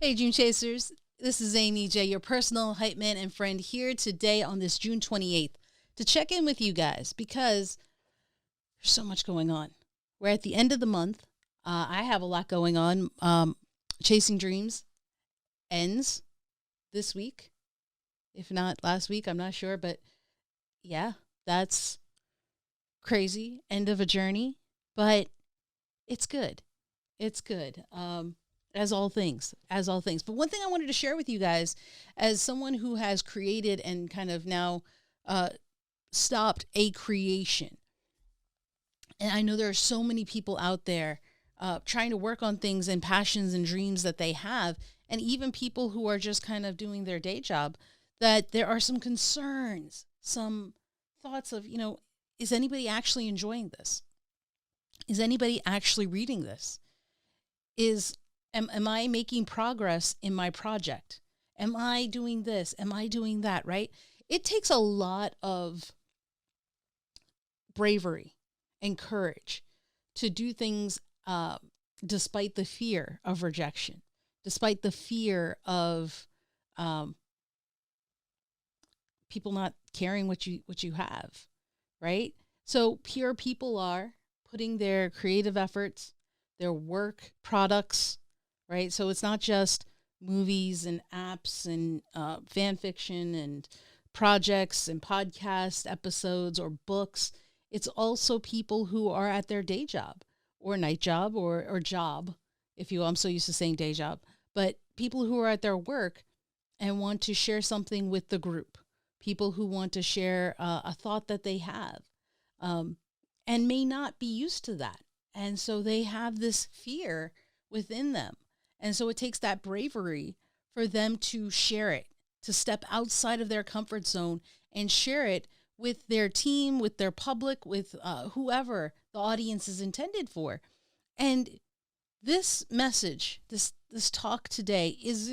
Hey, Dream Chasers. This is Aimee J, your personal hype man and friend, here today on this June 28th to check in with you guys because there's so much going on. We're at the end of the month. I have a lot going on. Chasing Dreams ends this week, if not last week. I'm not sure, but yeah, that's crazy. End of a journey, but it's good. It's good. As all things. But one thing I wanted to share with you guys, as someone who has created and kind of now stopped a creation, and I know there are so many people out there trying to work on things and passions and dreams that they have, and even people who are just kind of doing their day job, that there are some concerns, some thoughts of, is anybody actually enjoying this? Is anybody actually reading this? Am I making progress in my project? Am I doing this? Am I doing that? Right? It takes a lot of bravery and courage to do things despite the fear of rejection, despite the fear of people not caring what you have, right? So here people are putting their creative efforts, their work products, right? So it's not just movies and apps and fan fiction and projects and podcast episodes or books. It's also people who are at their day job or night job or job, if you will. I'm so used to saying day job, but people who are at their work and want to share something with the group, people who want to share a thought that they have and may not be used to that. And so they have this fear within them. And so it takes that bravery for them to share it, to step outside of their comfort zone and share it with their team, with their public, with whoever the audience is intended for. And this message, this talk today is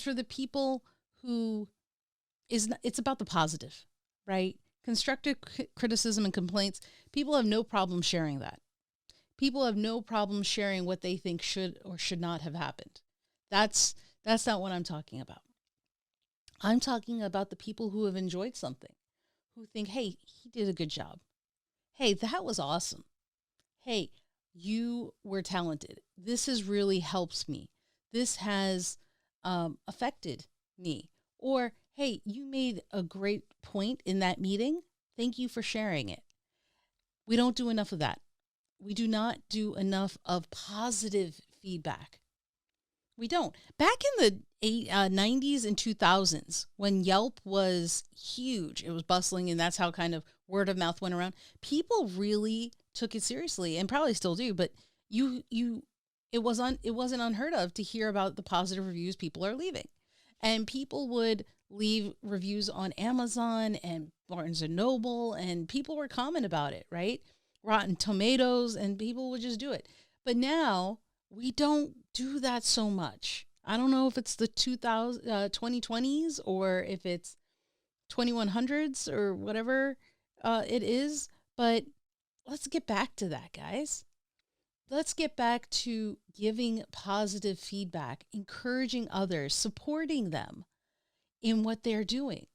for the people who it's about the positive, right? Constructive criticism and complaints. People have no problem sharing that. People have no problem sharing what they think should or should not have happened. That's not what I'm talking about. I'm talking about the people who have enjoyed something, who think, hey, he did a good job. Hey, that was awesome. Hey, you were talented. This has really helped me. This has affected me. Or, hey, you made a great point in that meeting. Thank you for sharing it. We don't do enough of that. We do not do enough of positive feedback. We don't. Back in the 90s and 2000s, when Yelp was huge, it was bustling, and that's how kind of word of mouth went around. People really took it seriously, and probably still do. But it wasn't unheard of to hear about the positive reviews people are leaving, and people would leave reviews on Amazon and Barnes and Noble, and people were commenting about it, right? Rotten Tomatoes, and people would just do it. But now we don't do that so much. I don't know if it's the 2020s or if it's 2100s or whatever it is, but let's get back to that, guys. Let's get back to giving positive feedback, encouraging others, supporting them in what they're doing.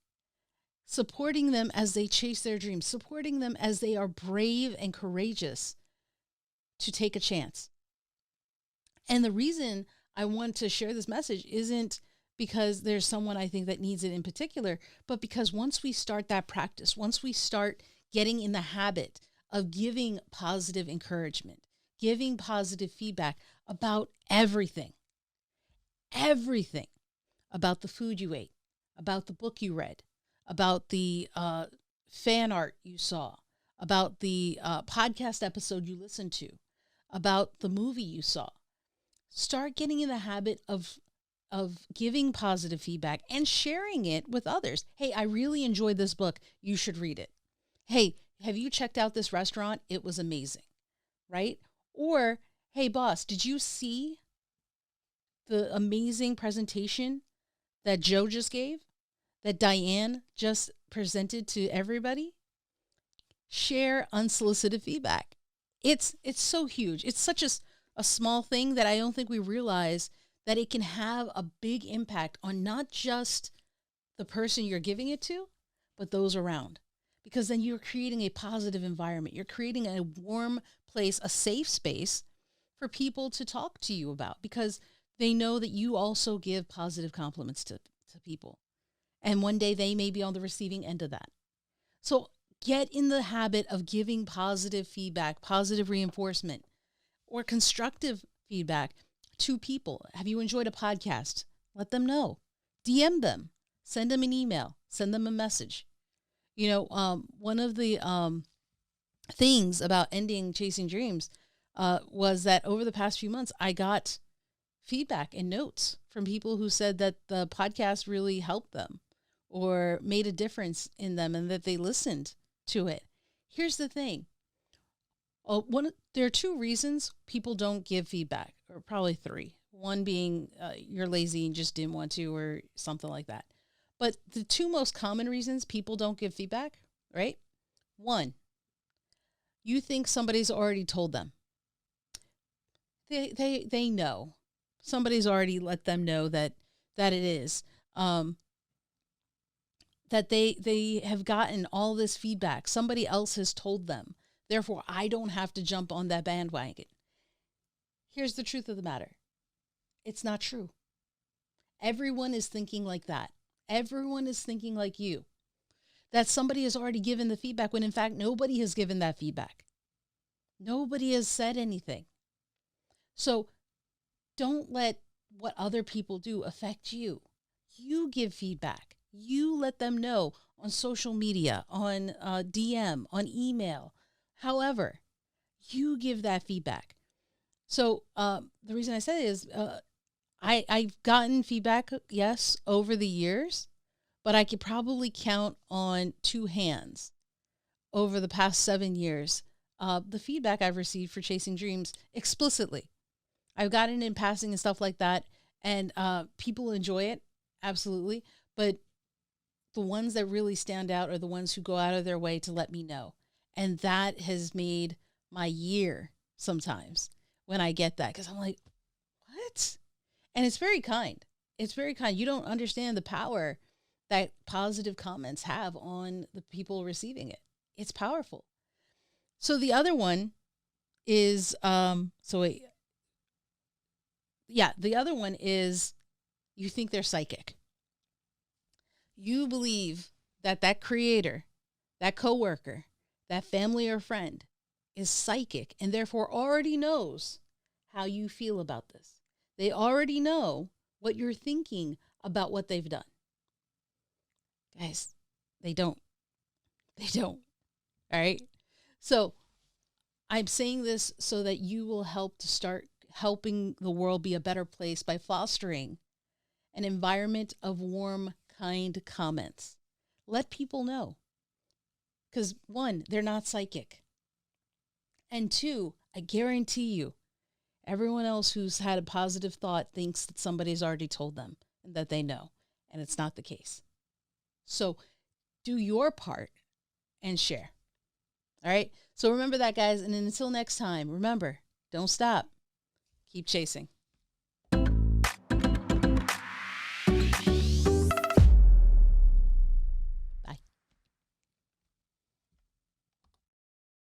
Supporting them as they chase their dreams, supporting them as they are brave and courageous to take a chance. And the reason I want to share this message isn't because there's someone I think that needs it in particular, but because once we start that practice, once we start getting in the habit of giving positive encouragement, giving positive feedback about everything about the food you ate, about the book you read, about the fan art you saw, about the podcast episode you listened to, about the movie you saw. Start getting in the habit of giving positive feedback and sharing it with others. Hey, I really enjoyed this book. You should read it. Hey, have you checked out this restaurant? It was amazing, right? Or, hey, boss, did you see the amazing presentation that Joe just gave? That Diane just presented to everybody? Share unsolicited feedback. It's so huge. It's such a small thing that I don't think we realize that it can have a big impact on not just the person you're giving it to, but those around. Because then you're creating a positive environment. You're creating a warm place, a safe space for people to talk to you about, because they know that you also give positive compliments to people. And one day they may be on the receiving end of that. So get in the habit of giving positive feedback, positive reinforcement, or constructive feedback to people. Have you enjoyed a podcast? Let them know. DM them. Send them an email. Send them a message. You know, one of the things about ending Chasing Dreams was that over the past few months, I got feedback and notes from people who said that the podcast really helped them or made a difference in them and that they listened to it. Here's the thing. There are two reasons people don't give feedback, or probably three. One being you're lazy and just didn't want to, or something like that. But the two most common reasons people don't give feedback, right? One, you think somebody's already told them. They know. Somebody's already let them know that it is. That they have gotten all this feedback. Somebody else has told them. Therefore, I don't have to jump on that bandwagon. Here's the truth of the matter. It's not true. Everyone is thinking like that. Everyone is thinking like you. That somebody has already given the feedback when in fact nobody has given that feedback. Nobody has said anything. So don't let what other people do affect you. You give feedback. You let them know on social media, on DM, on email. However, you give that feedback. So the reason I say it is I've gotten feedback, yes, over the years, but I could probably count on two hands over the past 7 years the feedback I've received for Chasing Dreams explicitly. I've gotten in passing and stuff like that, and people enjoy it, absolutely. But the ones that really stand out are the ones who go out of their way to let me know. And that has made my year sometimes when I get that, because I'm like, what? And it's very kind. It's very kind. You don't understand the power that positive comments have on the people receiving it. It's powerful. So the other one is, the other one is you think they're psychic. You believe that creator, that coworker, that family or friend is psychic and therefore already knows how you feel about this. They already know what you're thinking about what they've done. Guys, they don't. They don't. All right. So I'm saying this so that you will help to start helping the world be a better place by fostering an environment of warm, kind comments. Let people know. Because one, they're not psychic. And two, I guarantee you, everyone else who's had a positive thought thinks that somebody's already told them and that they know. And it's not the case. So do your part and share. All right. So remember that, guys. And until next time, remember, don't stop. Keep chasing.